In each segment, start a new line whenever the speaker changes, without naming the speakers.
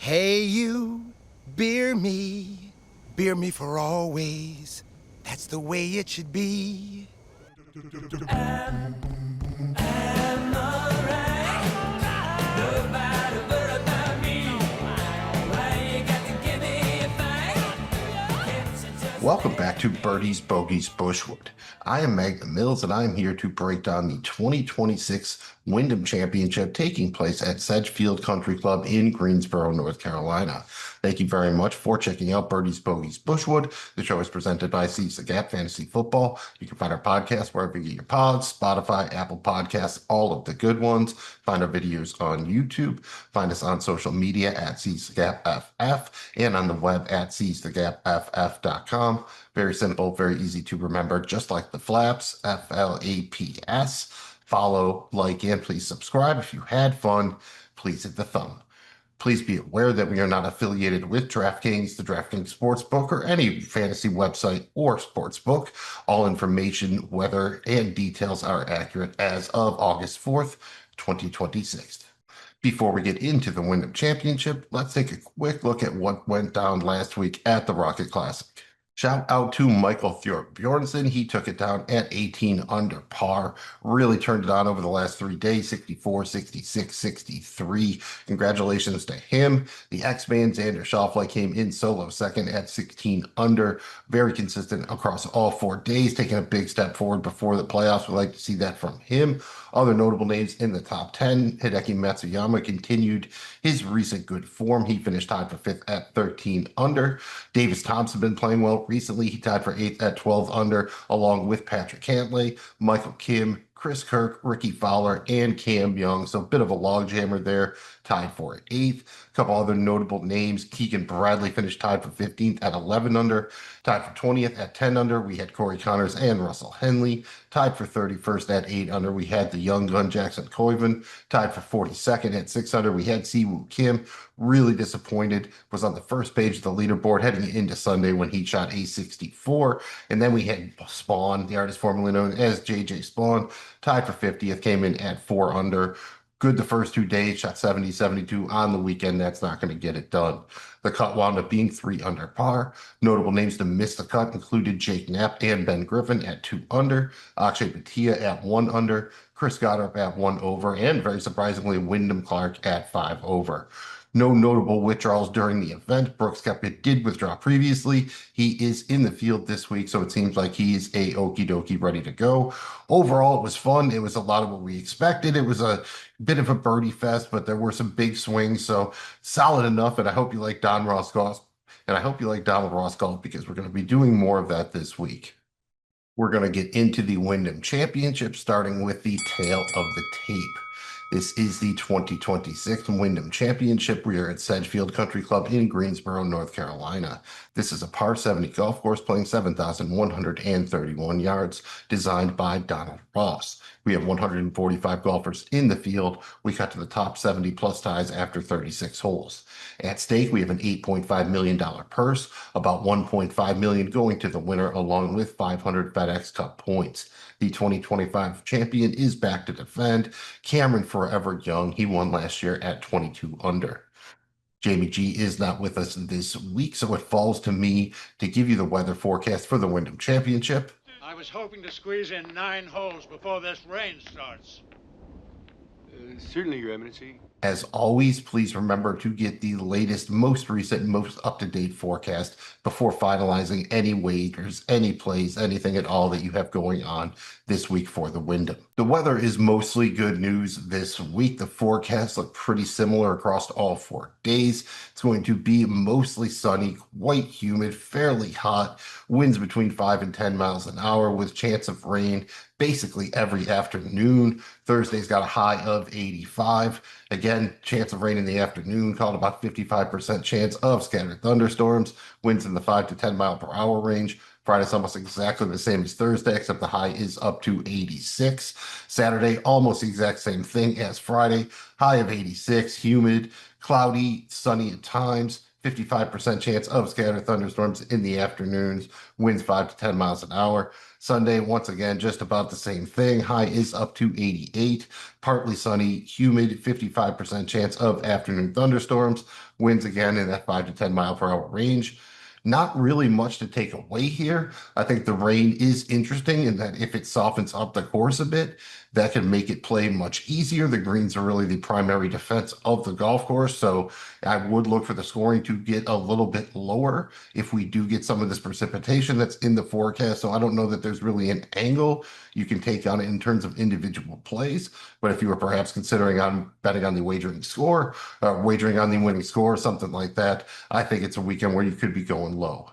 Hey you, beer me for always. That's the way it should be.
Welcome back to Birdies, Bogeys, Bushwood. I am Magnum, and I'm here to break down the 2026 Wyndham Championship taking place at Sedgefield Country Club in Greensboro, North Carolina. Thank you very much for checking out Birdies, Bogeys, Bushwood. The show is presented by Seize the Gap Fantasy Football. You can find our podcast wherever you get your pods, Spotify, Apple Podcasts, all of the good ones. Find our videos on YouTube. Find us on social media at Seize the Gap FF and on the web at seizethegapff.com. Very simple, very easy to remember, just like the flaps, FLAPS. Follow, like, and please subscribe. If you had fun, please hit the thumb. Please be aware that we are not affiliated with Draftkings, the Draftkings Sportsbook, or any fantasy website or sportsbook. All information, weather, and details are accurate as of August 4th, 2026. Before we get into the Wyndham Championship, let's take a quick look at what went down last week at the Rocket Classic. Shout out to Michael Bjornsson. He took it down at 18 under par. Really turned it on over the last 3 days, 64, 66, 63. Congratulations to him. The X-Man Xander Schauffele came in solo second at 16 under. Very consistent across all 4 days, taking a big step forward before the playoffs. We'd like to see that from him. Other notable names in the top 10, Hideki Matsuyama continued his recent good form. He finished tied for 5th at 13 under. Davis Thompson been playing well recently. He tied for 8th at 12 under, along with Patrick Cantlay, Michael Kim, Chris Kirk, Ricky Fowler, and Cam Young. So a bit of a logjammer there, tied for 8th. A couple other notable names. Keegan Bradley finished tied for 15th at 11 under. Tied for 20th at 10 under, we had Corey Connors and Russell Henley. Tied for 31st at 8 under, we had the young gun Jackson Koiven. Tied for 42nd at 6 under, we had Siwoo Kim. Really disappointed, was on the first page of the leaderboard heading into Sunday when he shot a 64. And then we had Spawn, the artist formerly known as JJ Spawn, tied for 50th, came in at 4 under. Good the first 2 days, shot 70, 72 on the weekend. That's not going to get it done. The cut wound up being 3 under par. Notable names to miss the cut included Jake Knapp and Ben Griffin at 2 under, Akshay Bhatia at 1 under, Chris Goddard at 1 over, and very surprisingly, Wyndham Clark at 5 over. No notable withdrawals during the event. Brooks Koepka did withdraw previously. He is in the field this week, so it seems like he's a okie dokie ready to go. Overall, it was fun. It was a lot of what we expected. It was a bit of a birdie fest, but there were some big swings, so solid enough. And I hope you like Don Ross Golf, and I hope you like Donald Ross Golf, because we're going to be doing more of that this week. We're going to get into the Wyndham Championship, starting with the tail of the tape. This is the 2026 Wyndham Championship. We are at Sedgefield Country Club in Greensboro, North Carolina. This is a par 70 golf course playing 7,131 yards, designed by Donald Ross. We have 145 golfers in the field. We got to the top 70 plus ties after 36 holes. At stake, we have an $8.5 million purse, about $1.5 million going to the winner, along with 500 FedEx Cup points. The 2025 champion is back to defend. Cameron Forever Young, he won last year at 22 under. Jamie G is not with us this week, so it falls to me to give you the weather forecast for the Wyndham Championship.
I was hoping to squeeze in 9 holes before this rain starts.
Certainly, Your Eminency.
As always, please remember to get the latest, most recent, most up-to-date forecast before finalizing any wagers, any plays, anything at all that you have going on this week for the Wyndham. The weather is mostly good news this week. The forecasts look pretty similar across all 4 days. It's going to be mostly sunny, quite humid, fairly hot, winds between 5 and 10 miles an hour with chance of rain basically every afternoon. Thursday's got a high of 85. Again, chance of rain in the afternoon, called about 55% chance of scattered thunderstorms, winds in the 5 to 10 mile per hour range. Friday's almost exactly the same as Thursday, except the high is up to 86. Saturday, almost the exact same thing as Friday, high of 86, humid, cloudy, sunny at times, 55% chance of scattered thunderstorms in the afternoons, winds 5 to 10 miles an hour. Sunday, once again, just about the same thing. High is up to 88, partly sunny, humid, 55% chance of afternoon thunderstorms, winds again in that 5 to 10 mile per hour range. Not really much to take away here. I think the rain is interesting in that if it softens up the course a bit, that can make it play much easier. The greens are really the primary defense of the golf course, so I would look for the scoring to get a little bit lower if we do get some of this precipitation that's in the forecast. So I don't know that there's really an angle you can take on it in terms of individual plays. But if you were perhaps considering on betting on the wagering score, wagering on the winning score, something like that, I think it's a weekend where you could be going low.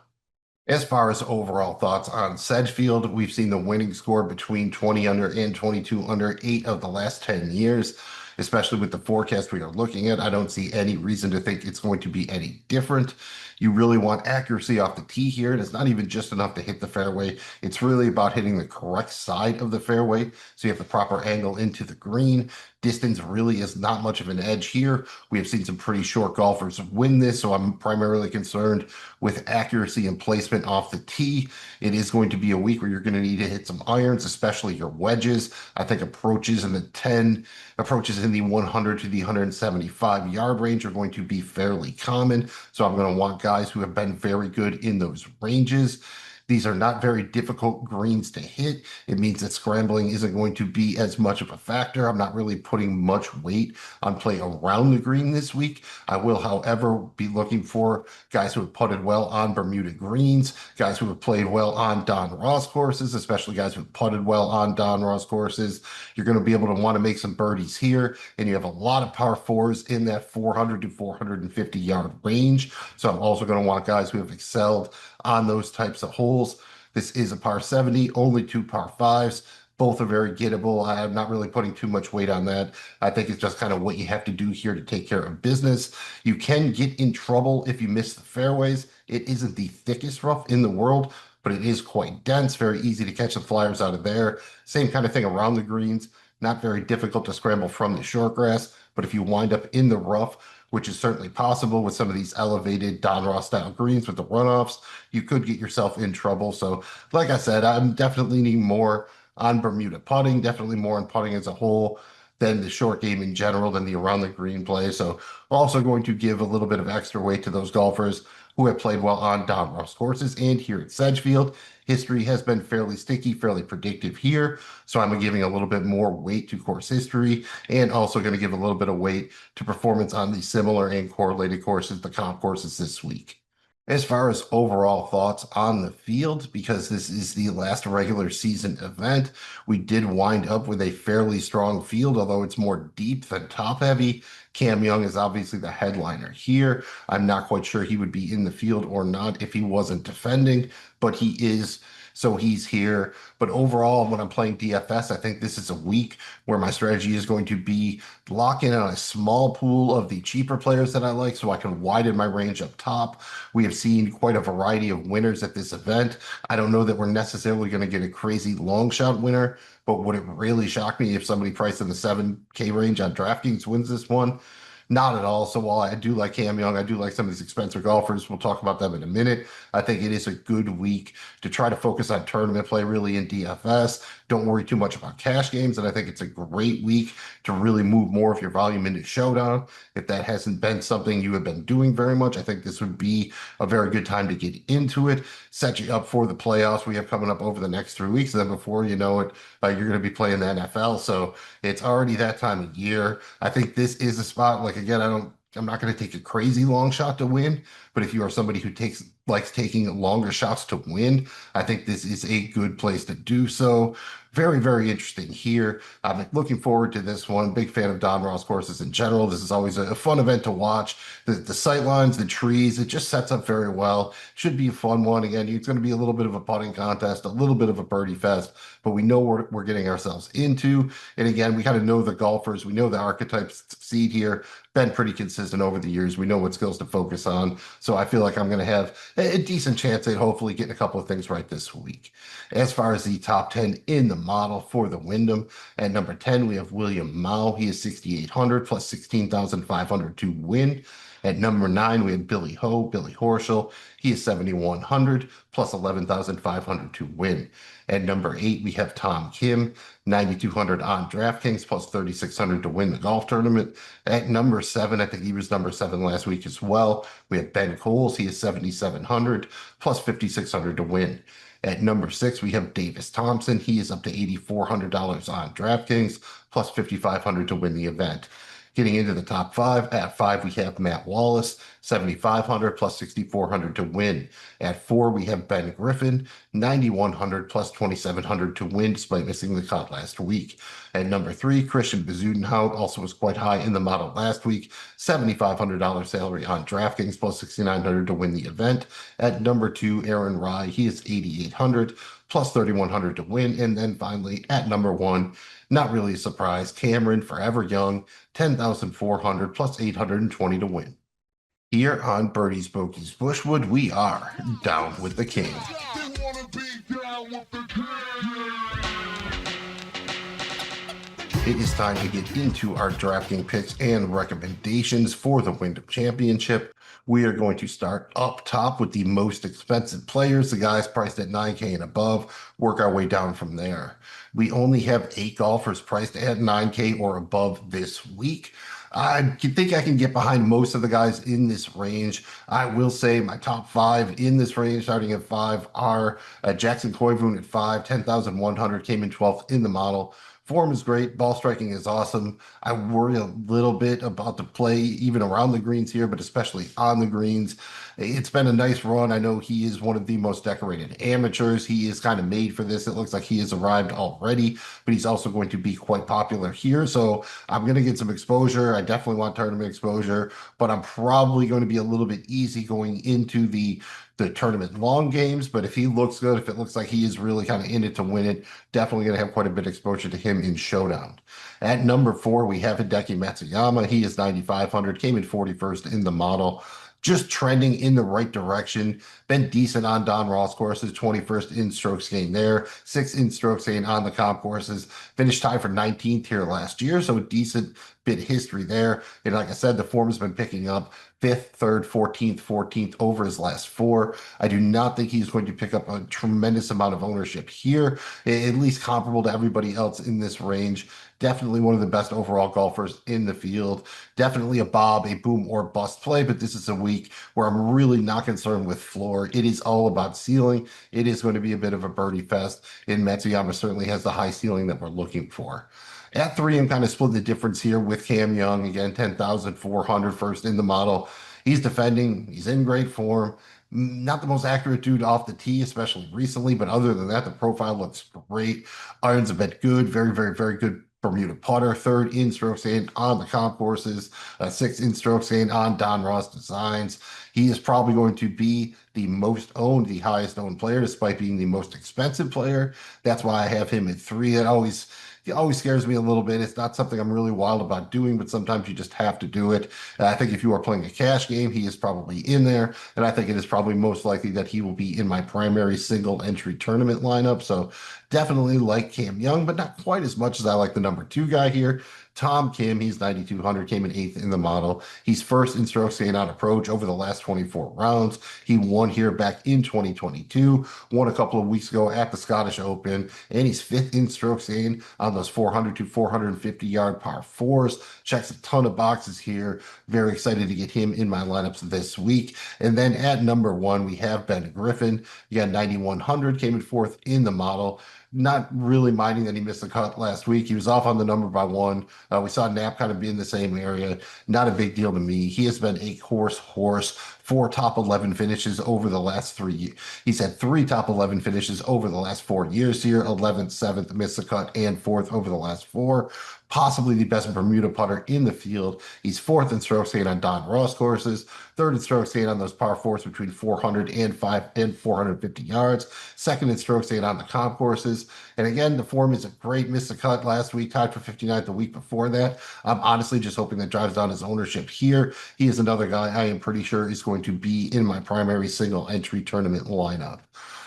As far as overall thoughts on Sedgefield, we've seen the winning score between 20 under and 22 under 8 of the last 10 years. Especially with the forecast we are looking at, I don't see any reason to think it's going to be any different. You really want accuracy off the tee here, and it's not even just enough to hit the fairway. It's really about hitting the correct side of the fairway, so you have the proper angle into the green. Distance really is not much of an edge here. We have seen some pretty short golfers win this, so I'm primarily concerned with accuracy and placement off the tee. It is going to be a week where you're going to need to hit some irons, especially your wedges. I think approaches in the 100 to the 175 yard range are going to be fairly common. So I'm going to want guys who have been very good in those ranges. These are not very difficult greens to hit. It means that scrambling isn't going to be as much of a factor. I'm not really putting much weight on play around the green this week. I will, however, be looking for guys who have putted well on Bermuda greens, guys who have played well on Don Ross courses, especially guys who have putted well on Don Ross courses. You're going to be able to want to make some birdies here, and you have a lot of par fours in that 400 to 450 yard range. So I'm also going to want guys who have excelled on those types of holes. This is a par 70, only 2 par 5s. Both are very gettable. I'm not really putting too much weight on that. I think it's just kind of what you have to do here to take care of business. You can get in trouble if you miss the fairways. It isn't the thickest rough in the world, but it is quite dense, very easy to catch the flyers out of there. Same kind of thing around the greens. Not very difficult to scramble from the short grass, but if you wind up in the rough, which is certainly possible with some of these elevated Don Ross style greens with the runoffs, you could get yourself in trouble. So like I said, I'm definitely leaning more on Bermuda putting, definitely more on putting as a whole than the short game in general, than the around the green play. So also going to give a little bit of extra weight to those golfers who have played well on Don Ross courses. And here at Sedgefield, history has been fairly sticky, fairly predictive here. So I'm giving a little bit more weight to course history, and also going to give a little bit of weight to performance on the similar and correlated courses, the comp courses this week. As far as overall thoughts on the field, because this is the last regular season event, we did wind up with a fairly strong field, although it's more deep than top heavy. Cam Young is obviously the headliner here. I'm not quite sure he would be in the field or not if he wasn't defending, but he is. So he's here. But overall, when I'm playing DFS, I think this is a week where my strategy is going to be lock in on a small pool of the cheaper players that I like so I can widen my range up top. We have seen quite a variety of winners at this event. I don't know that we're necessarily going to get a crazy long shot winner, but would it really shock me if somebody priced in the 7K range on Draftkings wins this one? Not at all. So while I do like Cam Young, I do like some of these expensive golfers. We'll talk about them in a minute. I think it is a good week to try to focus on tournament play really in DFS. Don't worry too much about cash games. And I think it's a great week to really move more of your volume into Showdown. If that hasn't been something you have been doing very much, I think this would be a very good time to get into it. Set you up for the playoffs we have coming up over the next 3 weeks. And then before you know it, you're going to be playing the NFL. So it's already that time of year. I think this is a spot, like, again, I'm not going to take a crazy long shot to win, but if you are somebody who likes taking longer shots to win, I think this is a good place to do so. Very, very interesting here. I'm looking forward to this one. Big fan of Don Ross courses in general. This is always a fun event to watch. The sight lines, the trees, it just sets up very well. Should be a fun one. Again, it's going to be a little bit of a putting contest, a little bit of a birdie fest, but we know what we're getting ourselves into. And again, we kind of know the golfers. We know the archetypes seed here. Been pretty consistent over the years. We know what skills to focus on. So I feel like I'm going to have a decent chance at hopefully getting a couple of things right this week. As far as the top 10 in the model for the Wyndham, at number 10, we have William Mao. He is 6,800 plus 16,500 to win. At number 9, we have Billy Horschel. He is 7,100 plus 11,500 to win. At number 8, we have Tom Kim, 9,200 on DraftKings plus 3,600 to win the golf tournament. At number 7, I think he was number 7 last week as well, we have Ben Coles. He is 7,700 plus 5,600 to win. At number 6, we have Davis Thompson. He is up to $8,400 on DraftKings plus 5,500 to win the event. Getting into the top 5, at 5 we have Matt Wallace, 7,500 plus 6,400 to win. At 4 we have Ben Griffin, 9,100 plus 2,700 to win despite missing the cut last week. At number 3, Christian Bezuidenhout also was quite high in the model last week, $7,500 salary on DraftKings plus 6,900 to win the event. At number 2, Aaron Rye, he is 8,800 plus 3,100 to win. And then finally at number 1, not really a surprise, Cameron Forever Young, 10,400 plus 820 to win. Here on Birdies, Bogeys, Bushwood, we are down with the king. It is time to get into our drafting picks and recommendations for the Wyndham Championship. We are going to start up top with the most expensive players, the guys priced at $9K and above, work our way down from there. We only have 8 golfers priced at $9K or above this week. I think I can get behind most of the guys in this range. I will say my top 5 in this range, starting at 5, are Jackson Koivu at 5, 10,100, came in 12th in the model. Form is great. Ball striking is awesome. I worry a little bit about the play even around the greens here, but especially on the greens. It's been a nice run. I know he is one of the most decorated amateurs. He is kind of made for this. It looks like he has arrived already, but he's also going to be quite popular here. So I'm going to get some exposure. I definitely want tournament exposure, but I'm probably going to be a little bit easy going into the tournament long games. But if he looks good, if it looks like he is really kind of in it to win it, definitely going to have quite a bit of exposure to him in Showdown. At number 4, we have Hideki Matsuyama. He is 9,500, came in 41st in the model. Just trending in the right direction. Been decent on Don Ross courses, 21st in strokes gained there, 6th in strokes gained on the comp courses. Finished tied for 19th here last year, so a decent bit of history there. And like I said, the form has been picking up. 5th, 3rd, 14th over his last 4. I do not think he's going to pick up a tremendous amount of ownership here, at least comparable to everybody else in this range. Definitely one of the best overall golfers in the field. Definitely a boom or bust play, but this is a week where I'm really not concerned with floor. It is all about ceiling. It is going to be a bit of a birdie fest, and Matsuyama certainly has the high ceiling that we're looking for. At 3, I'm kind of splitting the difference here with Cam Young. Again, 10,400 first in the model. He's defending. He's in great form. Not the most accurate dude off the tee, especially recently, but other than that, the profile looks great. Irons have been good. Very, very, very good Bermuda putter. 3rd in strokes gained on the comp courses. 6th in strokes gained on Don Ross designs. He is probably going to be the most owned, the highest owned player, despite being the most expensive player. That's why I have him at 3. It always scares me a little bit. It's not something I'm really wild about doing, but sometimes you just have to do it. I think if you are playing a cash game, he is probably in there. And I think it is probably most likely that he will be in my primary single entry tournament lineup. So definitely like Cam Young, but not quite as much as I like the number 2 guy here. Tom Kim, he's 9,200, came in 8th in the model. He's 1st in strokes gained on approach over the last 24 rounds. He won here back in 2022, won a couple of weeks ago at the Scottish Open, and he's 5th in strokes gained on those 400 to 450 yard par 4s. Checks a ton of boxes here. Very excited to get him in my lineups this week. And then at number 1, we have Ben Griffin. He got 9,100, came in 4th in the model. Not really minding that he missed the cut last week. He was off on the number by 1. We saw Knapp kind of be in the same area. Not a big deal to me. He has been a horse. 4 top 11 finishes over the last 3 years. He's had 3 top 11 finishes over the last 4 years here. 11th, 7th, missed the cut, and 4th over the last 4. Possibly the best Bermuda putter in the field. He's 4th in strokes gained on Don Ross courses, 3rd in strokes gained on those par 4s between 400 and 450 yards, 2nd in strokes gained on the comp courses. And again, the form isn't great. Missed the cut last week, tied for 59th the week before that. I'm honestly just hoping that drives down his ownership here. He is another guy I am pretty sure is going to be in my primary single entry tournament lineup.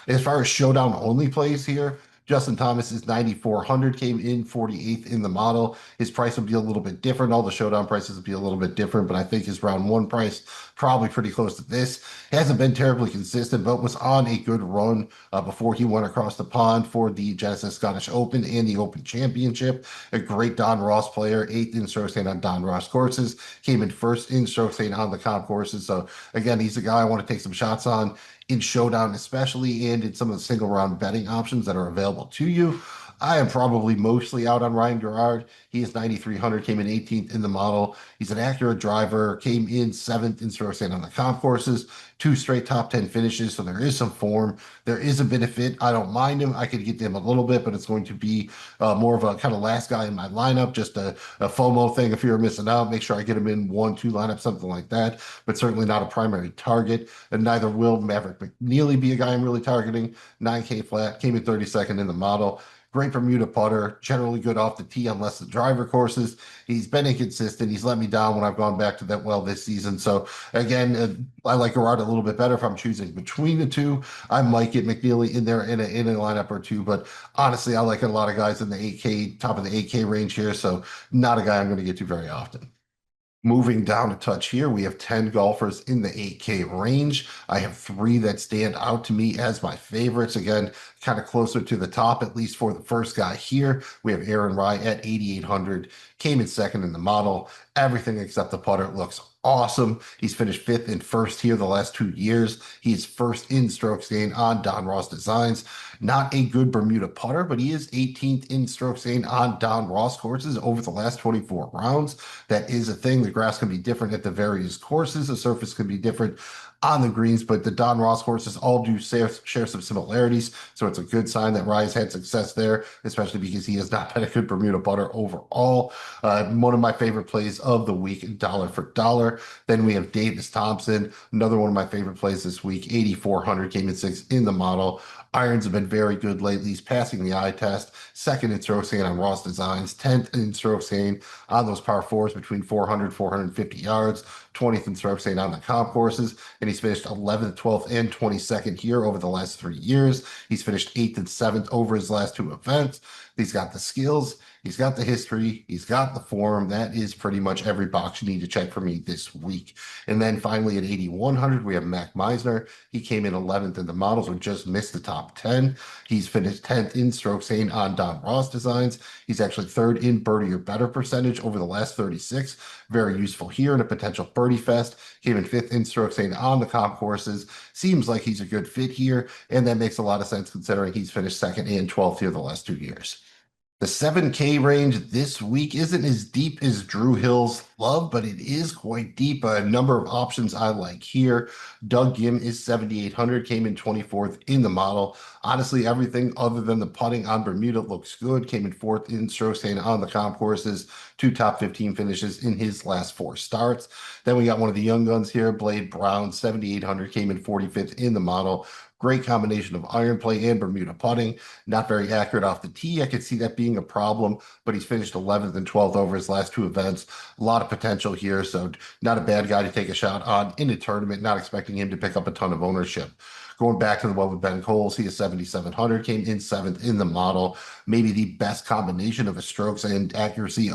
As far as showdown only plays here, Justin Thomas is 9,400, came in 48th in the model. His price would be a little bit different. All the showdown prices would be a little bit different, but I think his round one price probably pretty close to this. Hasn't been terribly consistent, but was on a good run before he went across the pond for the Genesis Scottish Open and the Open Championship. A great Don Ross player, 8th in strokes gained on Don Ross courses, came in 1st in strokes gained on the comp courses. So again, he's a guy I want to take some shots on in showdown, especially, and in some of the single round betting options that are available to you. I am probably mostly out on Ryan Gerard. He is 9,300, came in 18th in the model. He's an accurate driver, came in 7th in strokes gained on the comp courses, 2 straight top 10 finishes. So there is some form. There is a benefit. I don't mind him. I could get him a little bit, but it's going to be more of a kind of last guy in my lineup, just a FOMO thing. If you're missing out, make sure I get him in 1-2 lineup, something like that, but certainly not a primary target. And neither will Maverick McNeely be a guy I'm really targeting. 9K flat, came in 32nd in the model. Great Bermuda putter, generally good off the tee on less than driver courses. He's been inconsistent. He's let me down when I've gone back to that well this season. So again, I like Gerard a little bit better if I'm choosing between the two. I might get McNeely in there in a lineup or two, but honestly, I like a lot of guys in the 8K, top of the 8K range here. So not a guy I'm going to get to very often. Moving down a touch here, we have 10 golfers in the 8K range. I have 3 that stand out to me as my favorites. Again, kind of closer to the top, at least for the first guy here. We have Aaron Rai at 8,800, came in 2nd in the model. Everything except the putter looks awesome. He's finished 5th and 1st here the last 2 years. He's 1st in strokes gained on Don Ross designs. Not a good Bermuda putter, but he is 18th in strokes gained on Don Ross courses over the last 24 rounds. That is a thing. The grass can be different at the various courses. The surface can be different on the greens, but the Don Ross courses all do share some similarities. So it's a good sign that Rye's had success there, especially because he has not been a good Bermuda putter overall. One of my favorite plays of the week, dollar for dollar. Then we have Davis Thompson, another one of my favorite plays this week, 8,400, came in 6th in the model. Irons have been very good lately. He's passing the eye test, 2nd in strokes gained on Ross designs, 10th in strokes gained on those par fours between 400, 450 yards, 20th in strokes gained on the comp courses, and he's finished 11th, 12th, and 22nd here over the last 3 years. He's finished 8th and 7th over his last 2 events. He's got the skills. He's got the history. He's got the form. That is pretty much every box you need to check for me this week. And then finally at 8,100, we have Mac Meisner. He came in 11th in the models and just missed the top 10. He's finished 10th in strokes gained on Don Ross designs. He's actually 3rd in birdie or better percentage over the last 36. Very useful here in a potential birdie fest. Came in 5th in strokes gained on the comp courses. Seems like he's a good fit here, and that makes a lot of sense considering he's finished 2nd and 12th here the last 2 years. The 7K range this week isn't as deep as Drew Hill's love, but it is quite deep. A number of options I like here. Doug Gim is 7,800, came in 24th in the model. Honestly, everything other than the putting on Bermuda looks good. Came in 4th in strokes gained on the comp courses, 2 top 15 finishes in his last 4 starts. Then we got one of the young guns here, Blade Brown, 7,800, came in 45th in the model. Great combination of iron play and Bermuda putting. Not very accurate off the tee. I could see that being a problem, but he's finished 11th and 12th over his last 2 events. A lot of potential here, so not a bad guy to take a shot on in a tournament. Not expecting him to pick up a ton of ownership. Going back to the one with Ben Coles, he is 7,700, came in 7th in the model. Maybe the best combination of a strokes and accuracy,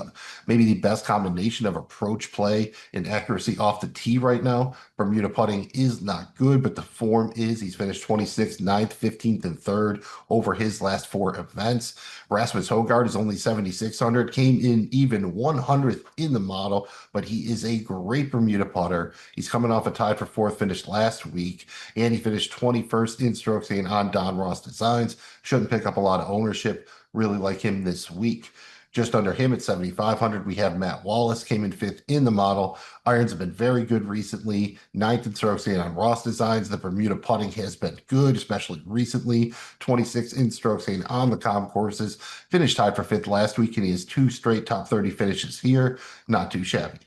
maybe the best combination of approach play and accuracy off the tee right now. Bermuda putting is not good, but the form is. He's finished 26th, 9th, 15th, and 3rd over his last 4 events. Rasmus Højgaard is only 7,600, came in even 100th in the model, but he is a great Bermuda putter. He's coming off a tied for 4th finish last week, and he finished 21st in strokes gained on Don Ross designs. Shouldn't pick up a lot of ownership. Really like him this week. Just under him at 7,500, we have Matt Wallace, came in 5th in the model. Irons have been very good recently. 9th in strokes gained on Ross designs. The Bermuda putting has been good, especially recently. 26 in strokes gained on the comp courses. Finished tied for 5th last week, and he has 2 straight top 30 finishes here. Not too shabby.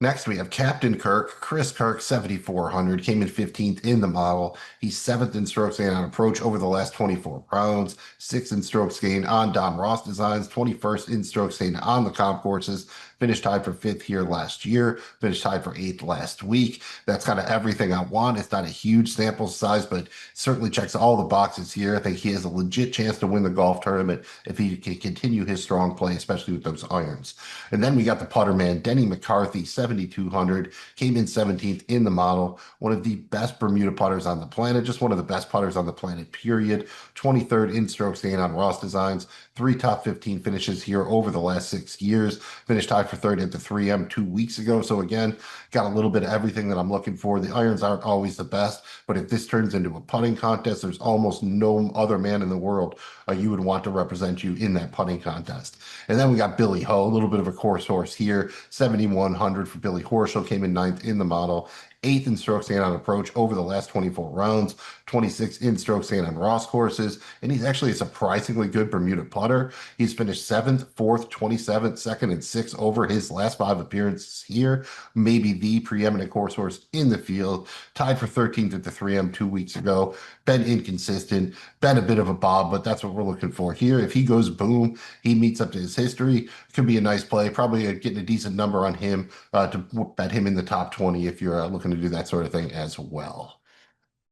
Next, we have Captain Kirk, Chris Kirk, 7,400, came in 15th in the model. He's 7th in strokes gained on approach over the last 24 rounds, 6th in strokes gained on Don Ross designs, 21st in strokes gained on the comp courses, finished tied for 5th here last year, finished tied for 8th last week. That's kind of everything I want. It's not a huge sample size, but certainly checks all the boxes here. I think he has a legit chance to win the golf tournament if he can continue his strong play, especially with those irons. And then we got the putter man, Denny McCarthy, 7,200, came in 17th in the model, one of the best Bermuda putters on the planet, just one of the best putters on the planet, period. 23rd in strokes gained on Ross Designs, 3 top 15 finishes here over the last 6 years, finished tied for 3rd at the 3M 2 weeks ago. So again, got a little bit of everything that I'm looking for. The irons aren't always the best, but if this turns into a putting contest, there's almost no other man in the world you would want to represent you in that putting contest. And then we got Billy Ho, a little bit of a course horse here, 7,100 for Billy Horschel, came in 9th in the model, 8th in strokes gained on approach over the last 24 rounds, 26 in strokes gained on Ross courses, and he's actually a surprisingly good Bermuda putter. He's finished 7th, 4th, 27th, 2nd, and 6th over his last 5 appearances here. Maybe the preeminent course horse in the field. Tied for 13th at the 3M 2 weeks ago. Been inconsistent, been a bit of a bob, but that's what we're looking for here. If he goes boom, he meets up to his history. Could be a nice play. Probably getting a decent number on him to bet him in the top 20 if you're looking to do that sort of thing as well.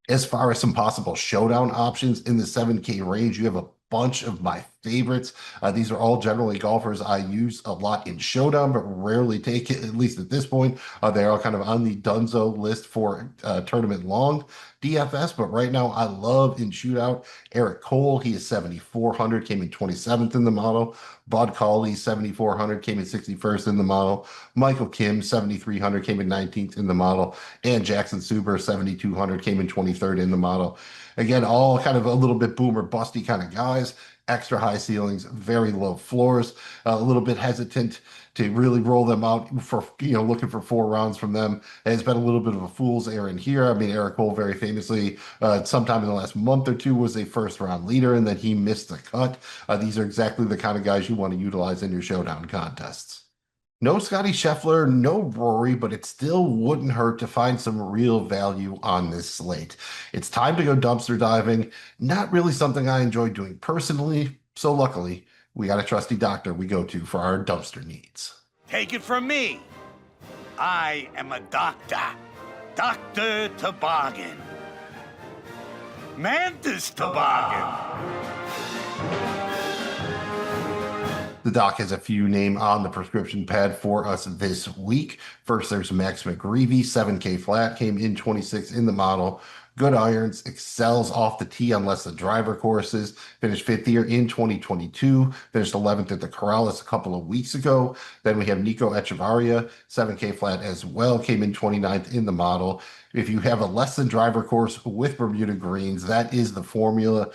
As far as some possible showdown options in the 7K range, you have a bunch of my favorites. These are all generally golfers I use a lot in showdown, but rarely take it, at least at this point. They're all kind of on the Dunzo list for tournament long DFS, but right now I love in shootout Eric Cole. He is 7,400, came in 27th in the model. Bud Cauley, 7,400, came in 61st in the model. Michael Kim, 7,300, came in 19th in the model. And Jackson Suber, 7,200, came in 23rd in the model. Again, all kind of a little bit boomer busty kind of guys, extra high ceilings, very low floors, a little bit hesitant to really roll them out for, looking for 4 rounds from them. And it's been a little bit of a fool's errand here. I mean, Eric Cole very famously, sometime in the last month or two, was a first-round leader, and then he missed the cut. These are exactly the kind of guys you want to utilize in your showdown contests. No Scotty Scheffler, no Rory, but it still wouldn't hurt to find some real value on this slate. It's time to go dumpster diving. Not really something I enjoy doing personally, so luckily, we got a trusty doctor we go to for our dumpster needs.
Take it from me. I am a doctor. Dr. Toboggan. Mantis Toboggan.
The doc has a few names on the prescription pad for us this week. First, there's Max McGreevy, 7K flat, came in 26th in the model. Good irons, excels off the tee on less than driver courses. Finished 5th here in 2022. Finished 11th at the Corrales a couple of weeks ago. Then we have Nico Echevarria, 7K flat as well. Came in 29th in the model. If you have a less than driver course with Bermuda greens, that is the formula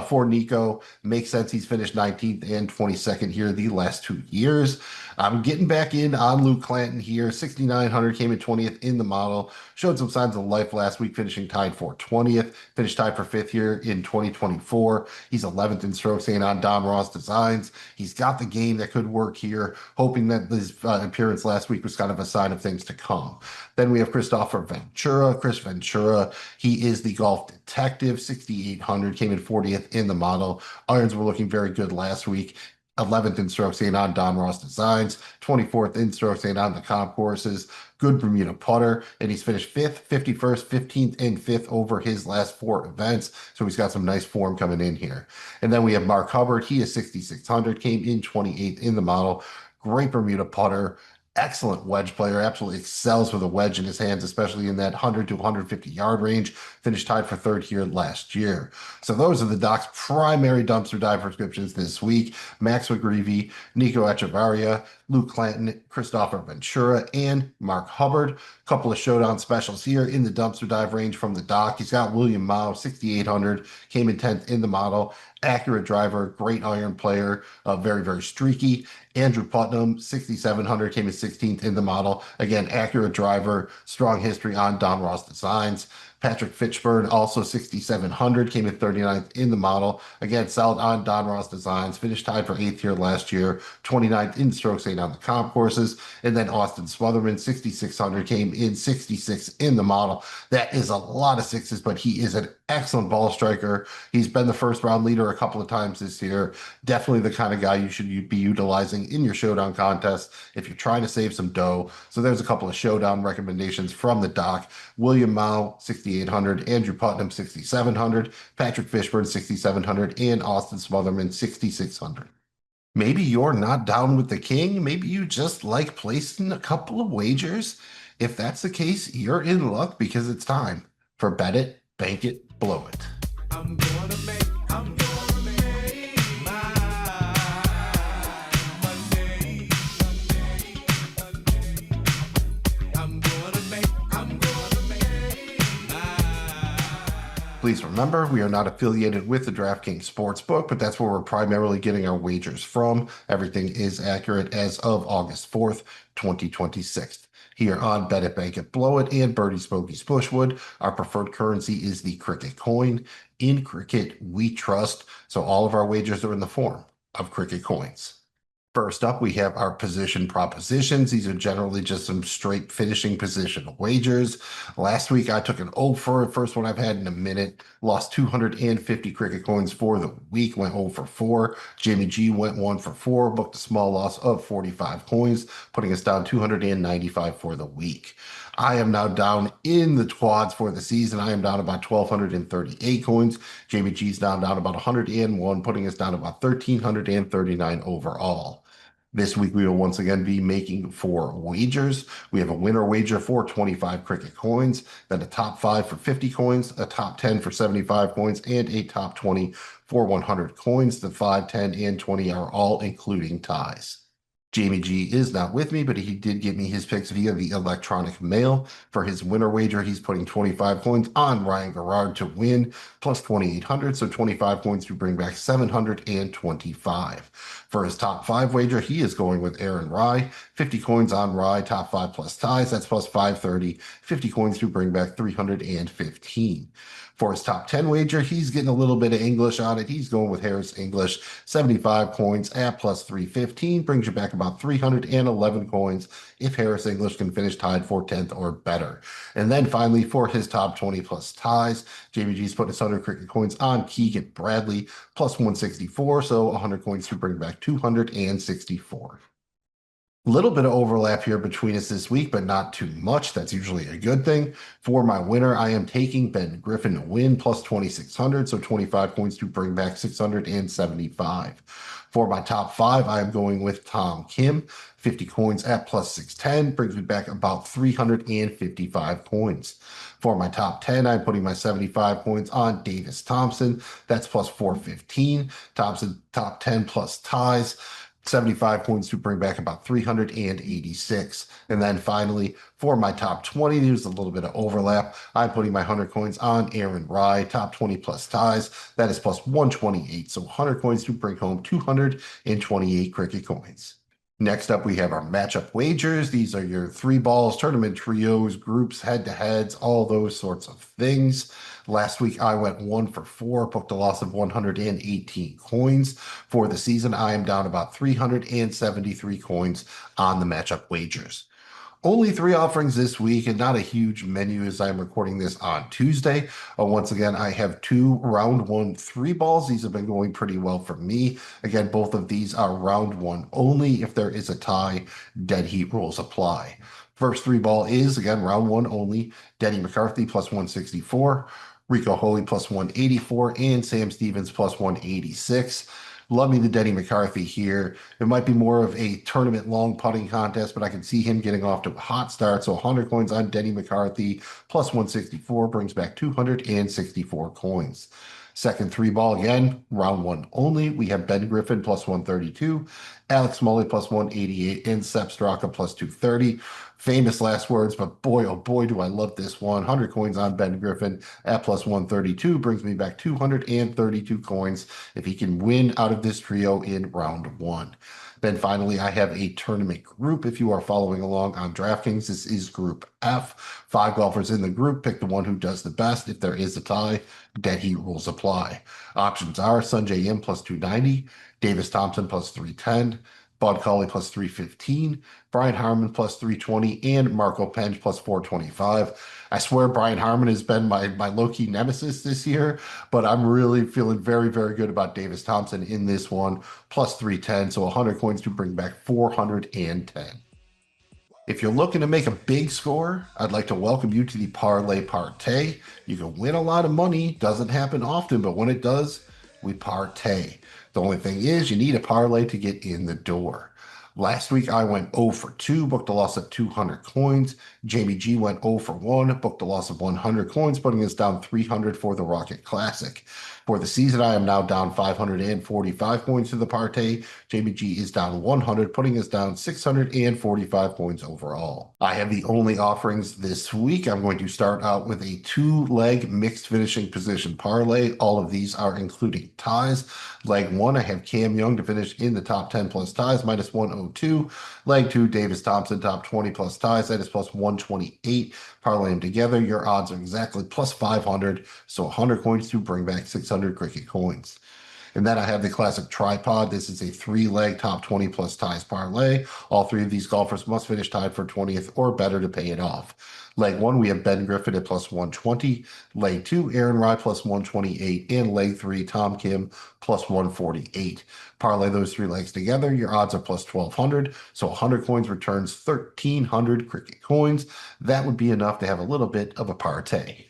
for Nico. Makes sense. He's finished 19th and 22nd here the last 2 years. I'm getting back in on Luke Clanton here. 6,900, came in 20th in the model. Showed some signs of life last week, finishing tied for 20th. Finished tied for 5th here in 2024. He's 11th in strokes gained on Don Ross Designs. He's got the game that could work here, hoping that his appearance last week was kind of a sign of things to come. Then we have Christopher Ventura. Chris Ventura, he is the golf detective, 6,800, came in 40th in the model. Irons were looking very good last week. 11th in strokes gained on Don Ross Designs, 24th in strokes gained on the comp courses. Good Bermuda putter, and he's finished 5th, 51st, 15th, and 5th over his last 4 events. So he's got some nice form coming in here. And then we have Mark Hubbard. He is 6,600, came in 28th in the model. Great Bermuda putter. Excellent wedge player, absolutely excels with a wedge in his hands, especially in that 100 to 150 yard range. Finished tied for 3rd here last year. So those are the doc's primary dumpster dive prescriptions this week. Max McGreevy, Nico Echevarria, Luke Clanton, Christopher Ventura, and Mark Hubbard. A couple of showdown specials here in the dumpster dive range from the doc. He's got William Mao, 6,800, came in 10th in the model. Accurate driver, great iron player, very, very streaky. Andrew Putnam, 6,700, came in 16th in the model. Again, accurate driver, strong history on Don Ross Designs. Patrick Fitchburn, also 6,700, came in 39th in the model. Again, solid on Don Ross Designs, finished tied for 8th here last year, 29th in strokes gained on the comp courses. And then Austin Smotherman, 6,600, came in 66th in the model. That is a lot of sixes, but he is an excellent ball striker. He's been the first round leader a couple of times this year. Definitely the kind of guy you should be utilizing in your showdown contest if you're trying to save some dough. So there's a couple of showdown recommendations from the doc. William Mao, 6,800, Andrew Putnam, 6,700, Patrick Fishburne, 6,700, and Austin Smotherman, 6,600. Maybe you're not down with the king. Maybe you just like placing a couple of wagers. If that's the case, you're in luck because it's time for Bet It, Bank It, Blow It.
I'm gonna make my Monday. I'm gonna make
Please remember, we are not affiliated with the Draftkings Sportsbook, but that's where we're primarily getting our wagers from. Everything is accurate as of August 4th, 2026. Here on Bet It, Bank It, Blow It, and Birdies, Bogeys, Bushwood, our preferred currency is the cricket coin. In cricket, we trust, so all of our wagers are in the form of cricket coins. First up, we have our position propositions. These are generally just some straight finishing position wagers. Last week, I took an O for it, first one I've had in a minute. Lost 250 cricket coins for the week, went 0 for 4. Jamie G went 1 for 4, booked a small loss of 45 coins, putting us down 295 for the week. I am now down in the quads for the season. I am down about 1,238 coins. Jamie G's down about 101, putting us down about 1,339 overall. This week, we will once again be making 4 wagers. We have a winner wager for 25 cricket coins, then a top 5 for 50 coins, a top 10 for 75 coins, and a top 20 for 100 coins. The 5, 10, and 20 are all including ties. Jamie G is not with me, but he did give me his picks via the electronic mail. For his winner wager, he's putting 25 coins on Ryan Garrard to win, plus 2,800, so 25 coins to bring back 725. For his top 5 wager, he is going with Aaron Rye, 50 coins on Rye, top 5 plus ties, that's plus 530, 50 coins to bring back 315. For his top 10 wager, he's getting a little bit of English on it. He's going with Harris English, 75 coins at plus 315, brings you back about 311 coins if Harris English can finish tied for 10th or better. And then finally, for his top 20 plus ties, Jamie G's putting his 100 cricket coins on Keegan Bradley, plus 164, so 100 coins to bring back 264. Little bit of overlap here between us this week, but not too much. That's usually a good thing. For my winner, I am taking Ben Griffin to win, plus 2,600, so 25 points to bring back 675. For my top 5, I am going with Tom Kim, 50 coins at plus 610, brings me back about 355 points. For my top 10, I'm putting my 75 points on Davis Thompson. That's plus 415. Thompson top 10 plus ties. 75 points to bring back about 386. And then finally, for my top 20, there's a little bit of overlap. I'm putting my 100 coins on Aaron Rye, top 20 plus ties. That is plus 128. So 100 coins to bring home 228 cricket coins. Next up, we have our matchup wagers. These are your 3 balls, tournament trios, groups, head-to-heads, all those sorts of things. Last week, I went 1 for 4, booked a loss of 118 coins. For the season, I am down about 373 coins on the matchup wagers. Only 3 offerings this week and not a huge menu as I'm recording this on Tuesday. Once again, I have 2 round 1 3 balls. These have been going pretty well for me. Again, both of these are round 1 only. If there is a tie, dead heat rules apply. First 3 ball is, again, round 1 only. Denny McCarthy plus 164, Rico Holy plus 184, and Sam Stevens plus 186. Love me the Denny McCarthy here. It might be more of a tournament long putting contest, but I can see him getting off to a hot start. So 100 coins on Denny McCarthy plus 164 brings back 264 coins. Second 3 ball again, round 1 only. We have Ben Griffin plus 132, Alex Mully plus 188, and Sepp Straka plus 230. Famous last words, but boy, oh boy, do I love this one. 100 coins on Ben Griffin at plus 132 brings me back 232 coins if he can win out of this trio in round 1. Then finally, I have a tournament group. If you are following along on DraftKings, this is Group F. 5 golfers in the group. Pick the one who does the best. If there is a tie, dead heat rules apply. Options are Sungjae Im plus 290, Davis Thompson plus 310, Bud Cauley plus 315, Brian Harmon plus 320, and Marco Penge plus 425. I swear Brian Harmon has been my low-key nemesis this year, but I'm really feeling very, very good about Davis Thompson in this one, plus 310, so 100 coins to bring back 410. If you're looking to make a big score, I'd like to welcome you to the Parlay Partay. You can win a lot of money, doesn't happen often, but when it does, we partay. The only thing is you need a parlay to get in the door. Last week I went 0 for 2, booked a loss of 200 coins. Jamie G went 0 for 1, booked a loss of 100 coins, putting us down 300 for the Rocket Classic. For the season, I am now down 545 points to the partay. Jamie G is down 100, putting us down 645 points overall. I have the only offerings this week. I'm going to start out with a 2-leg mixed finishing position parlay. All of these are including ties. Leg 1, I have Cam Young to finish in the top 10 plus ties, minus 102. Leg 2, Davis Thompson, top 20 plus ties, that is plus 128. Parlay them together, your odds are exactly plus 500, so 100 coins to bring back 600 cricket coins. And then I have the classic tripod. This is a 3-leg top 20 plus ties parlay. All 3 of these golfers must finish tied for 20th or better to pay it off. Leg 1, we have Ben Griffin at plus 120. Leg 2, Aaron Rye plus 128. And leg 3, Tom Kim plus 148. Parlay those 3 legs together, your odds are plus 1,200. So 100 coins returns 1,300 cricket coins. That would be enough to have a little bit of a partay.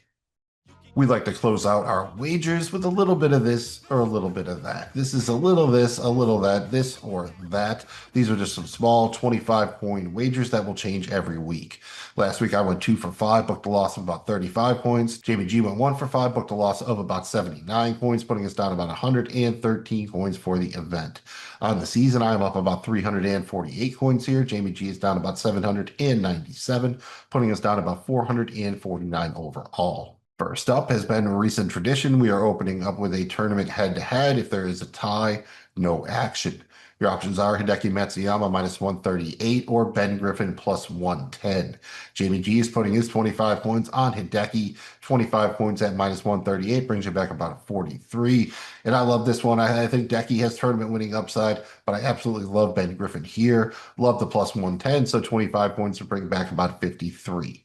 We like to close out our wagers with a little bit of this or a little bit of that. This is a little this, a little that, this or that. These are just some small 25-coin wagers that will change every week. Last week I went 2 for 5, booked a loss of about 35 points. Jamie G went 1 for 5, booked a loss of about 79 points, putting us down about 113 coins for the event. On the season, I am up about 348 coins here. Jamie G is down about 797, putting us down about 449 overall. First up has been a recent tradition. We are opening up with a tournament head-to-head. If there is a tie, no action. Your options are Hideki Matsuyama minus 138 or Ben Griffin plus 110. Jamie G is putting his 25 points on Hideki. 25 points at minus 138 brings you back about 43. And I love this one. I think Decky has tournament winning upside, but I absolutely love Ben Griffin here. Love the plus 110, so 25 points to bring back about 53.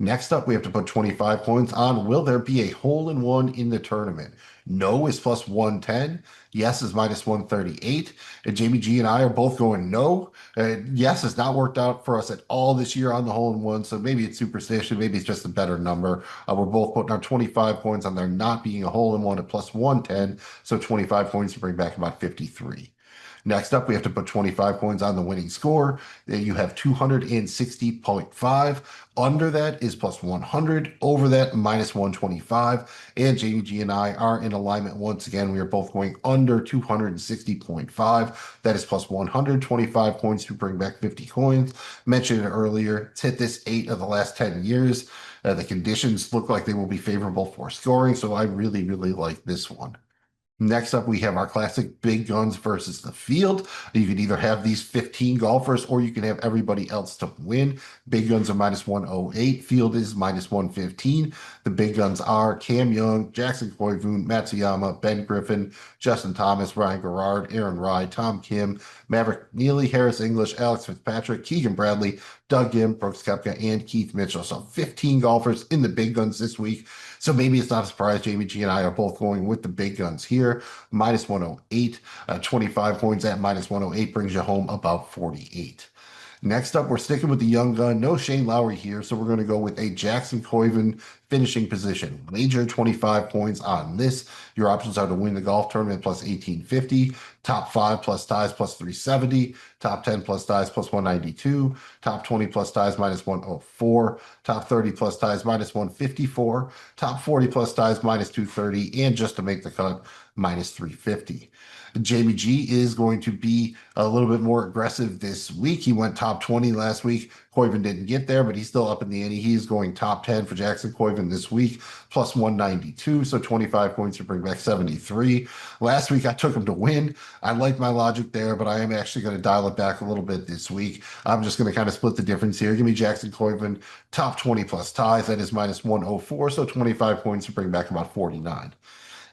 Next up, we have to put 25 points on will there be a hole-in-one in the tournament? No is plus 110. Yes is minus 138. And Jamie G and I are both going no. Yes has not worked out for us at all this year on the hole-in-one, so maybe it's superstition. Maybe it's just a better number. We're both putting our 25 points on there not being a hole-in-one at plus 110, so 25 points to bring back about 53. Next up, we have to put 25 points on the winning score. Then you have 260.5. Under that is plus 100. Over that, minus 125. And Jamie G and I are in alignment once again. We are both going under 260.5. That is plus 125 points to bring back 50 coins. Mentioned it earlier. It's hit this 8 of the last 10 years. The conditions look like they will be favorable for scoring, so I really, really like this one. Next up, we have our classic big guns versus the field. You can either have these 15 golfers or you can have everybody else to win. Big guns are minus 108. Field is minus 115. The big guns are Cam Young, Jackson Koivu, Matsuyama, Ben Griffin, Justin Thomas, Ryan Garrard, Aaron Rye, Tom Kim, Maverick Neely, Harris English, Alex Fitzpatrick, Keegan Bradley, Doug Gim, Brooks Koepka, and Keith Mitchell. So 15 golfers in the big guns this week. So maybe it's not a surprise Jamie G and I are both going with the big guns here. Minus 108, 25 points at minus 108 brings you home about 48. Next up, we're sticking with the young gun. No Shane Lowry here, so we're going to go with a Jackson Koivu finishing position. Wager 25 points on this. Your options are to win the golf tournament plus 1850, top 5 plus ties plus 370, top 10 plus ties plus 192, top 20 plus ties minus 104, top 30 plus ties minus 154, top 40 plus ties minus 230, and just to make the cut, minus 350. Jamie G is going to be a little bit more aggressive this week. He went top 20 last week. Koivu didn't get there, but he's still up in the ante. He's going top 10 for Jackson Koivu this week, plus 192, so 25 points to bring back 73. Last week, I took him to win. I like my logic there, but I am actually going to dial it back a little bit this week. I'm just going to kind of split the difference here. Give me Jackson Koivu, top 20 plus ties. That is minus 104, so 25 points to bring back about 49.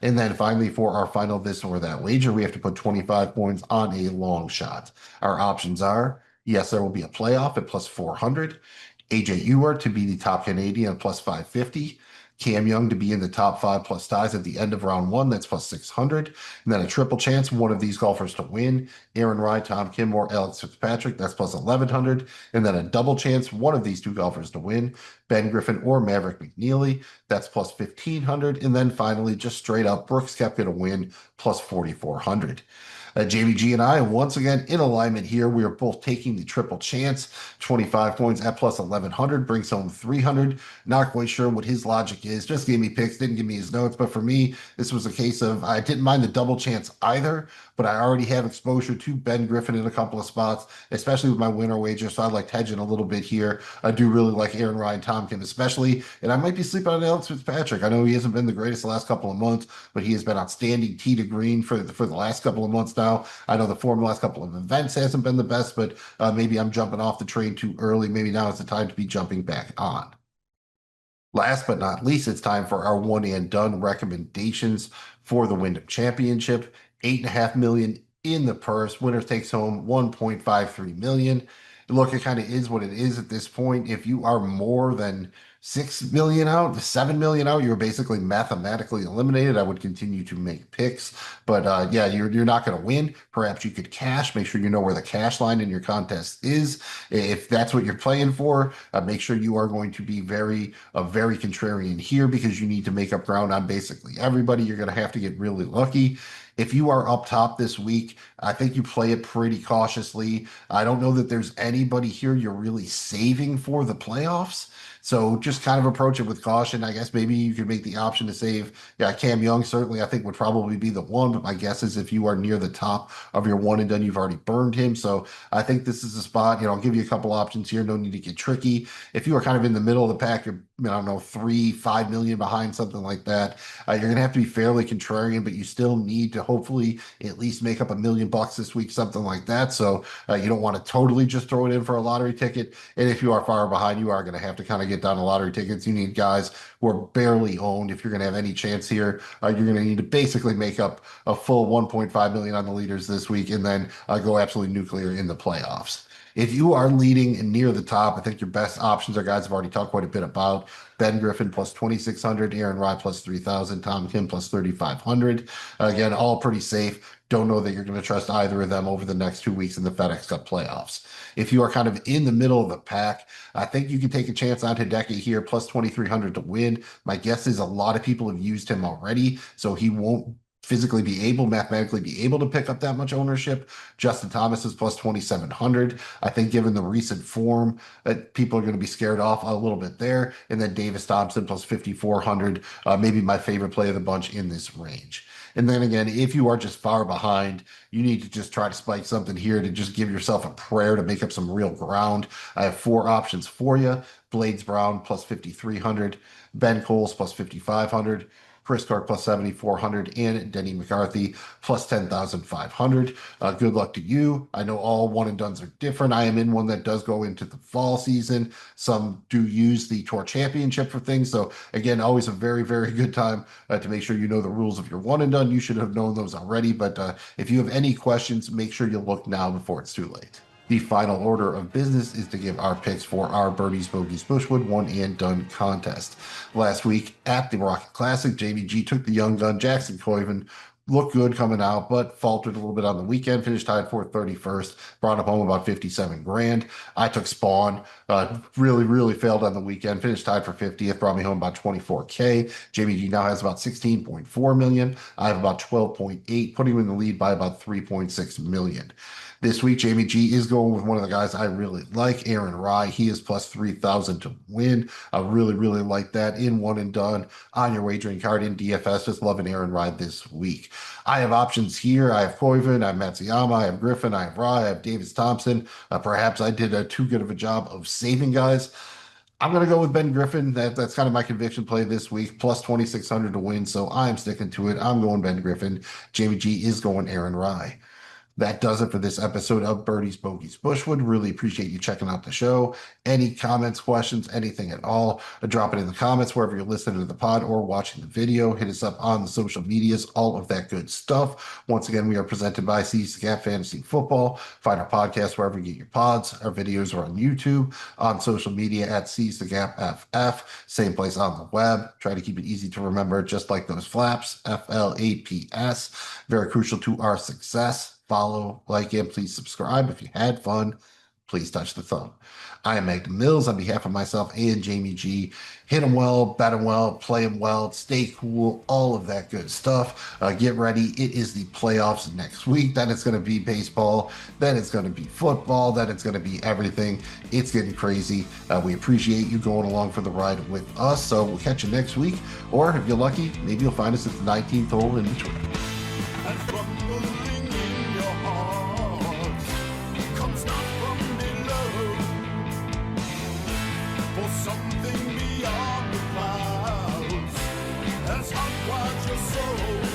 And then finally, for our final this or that wager, we have to put 25 points on a long shot. Our options are, yes, there will be a playoff at plus 400, AJ Ewart to be the top Canadian at plus 550, Cam Young to be in the top five plus ties at the end of round one, that's plus 600, and then a triple chance, one of these golfers to win, Aaron Rai, Tom Kim, or Alex Fitzpatrick, that's plus 1100, and then a double chance, one of these two golfers to win, Ben Griffin or Maverick McNeely, that's plus 1500, and then finally, just straight up, Brooks Koepka to win, plus 4400. Jamie G and I, once again, in alignment here. We are both taking the triple chance. 25 points at plus 1100 brings home 300. Not quite sure what his logic is. Just gave me picks, didn't give me his notes. But for me, this was a case of I didn't mind the double chance either, but I already have exposure to Ben Griffin in a couple of spots, especially with my winner wager. So I like hedging a little bit here. I do really like Aaron Ryan Tompkin, especially. And I might be sleeping on Alex Fitzpatrick. I know he hasn't been the greatest the last couple of months, but he has been outstanding tee to green for the last couple of months now. I know the form the last couple of events hasn't been the best, but maybe I'm jumping off the train too early. Maybe now is the time to be jumping back on. Last but not least, it's time for our one and done recommendations for the Wyndham Championship. 8.5 million in the purse. Winner takes home 1.53 million. Look, it kind of is what it is at this point. If you are more than 6 million out, 7 million out, you're basically mathematically eliminated. I would continue to make picks, but yeah, you're not going to win. Perhaps you could cash. Make sure you know where the cash line in your contest is. If that's what you're playing for, make sure you are going to be very contrarian here because you need to make up ground on basically everybody. You're going to have to get really lucky. If you are up top this week, I think you play it pretty cautiously. I don't know that there's anybody here you're really saving for the playoffs. So just kind of approach it with caution. I guess maybe you could make the option to save. Yeah, Cam Young certainly I think would probably be the one, but my guess is if you are near the top of your one and done, you've already burned him. So I think this is a spot, I'll give you a couple options here. No need to get tricky. If you are kind of in the middle of the pack, you're, I don't know, 3-5 million behind, something like that. You're going to have to be fairly contrarian, but you still need to hopefully at least make up $1 million this week, something like that. So you don't want to totally just throw it in for a lottery ticket. And if you are far behind, you are going to have to kind of get down to lottery tickets. You need guys who are barely owned. If you're going to have any chance here, you're going to need to basically make up a full 1.5 million on the leaders this week and then go absolutely nuclear in the playoffs. If you are leading near the top, I think your best options are guys I've already talked quite a bit about. Ben Griffin plus 2,600, Aaron Rai plus 3,000, Tom Kim plus 3,500. Again, all pretty safe. Don't know that you're going to trust either of them over the next 2 weeks in the FedEx Cup playoffs. If you are kind of in the middle of the pack, I think you can take a chance on Hideki here, plus 2,300 to win. My guess is a lot of people have used him already, so he won't mathematically be able to pick up that much ownership. Justin Thomas is plus 2,700. I think given the recent form, people are going to be scared off a little bit there. And then Davis Thompson plus 5,400, maybe my favorite play of the bunch in this range. And then again, if you are just far behind, you need to just try to spike something here to just give yourself a prayer to make up some real ground. I have 4 options for you. Blades Brown plus 5,300, Ben Coles plus 5,500, Chris Clark plus 7,400, and Denny McCarthy plus 10,500. Good luck to you. I know all one and dones are different. I am in one that does go into the fall season. Some do use the Tour Championship for things. So again, always a very good time to make sure you know the rules of your one and done. You should have known those already. But if you have any questions, make sure you look now before it's too late. The final order of business is to give our picks for our Birdies, Bogeys, Bushwood one and done contest. Last week at the Rocket Classic, Jamie G took the young gun, Jackson Coyven, looked good coming out, but faltered a little bit on the weekend, finished tied for 31st, brought up home about 57 grand. I took Spawn, really failed on the weekend, finished tied for 50th, brought me home about 24K. Jamie G now has about 16.4 million. I have about 12.8, putting him in the lead by about 3.6 million. This week, Jamie G is going with one of the guys I really like, Aaron Rai. He is plus 3,000 to win. I really like that in one and done on your wagering card in DFS. Just loving Aaron Rai this week. I have options here. I have Coyven, I have Matsuyama, I have Griffin, I have Rai, I have Davis Thompson. Perhaps I did too good of a job of saving guys. I'm going to go with Ben Griffin. That's kind of my conviction play this week, plus 2,600 to win. So I'm sticking to it. I'm going Ben Griffin. Jamie G is going Aaron Rai. That does it for this episode of Birdies, Bogeys, Bushwood. Really appreciate you checking out the show. Any comments, questions, anything at all, drop it in the comments wherever you're listening to the pod or watching the video. Hit us up on the social medias, all of that good stuff. Once again, we are presented by Seize the Gap Fantasy Football. Find our podcast wherever you get your pods. Our videos are on YouTube, on social media at Seize the Gap FF. Same place on the web. Try to keep it easy to remember, just like those flaps, FLAPS. Very crucial to our success. Follow, like, and please subscribe. If you had fun, please touch the thumb. I am Magnum Mills on behalf of myself and Jamie G. Hit them well, bet them well, play them well, stay cool, all of that good stuff. Get ready. It is the playoffs next week. Then it's going to be baseball. Then it's going to be football. Then it's going to be everything. It's getting crazy. We appreciate you going along for the ride with us. So we'll catch you next week. Or if you're lucky, maybe you'll find us at the 19th hole in between.
And rumbling in your heart comes not from below, for something beyond the clouds has hot wired your soul.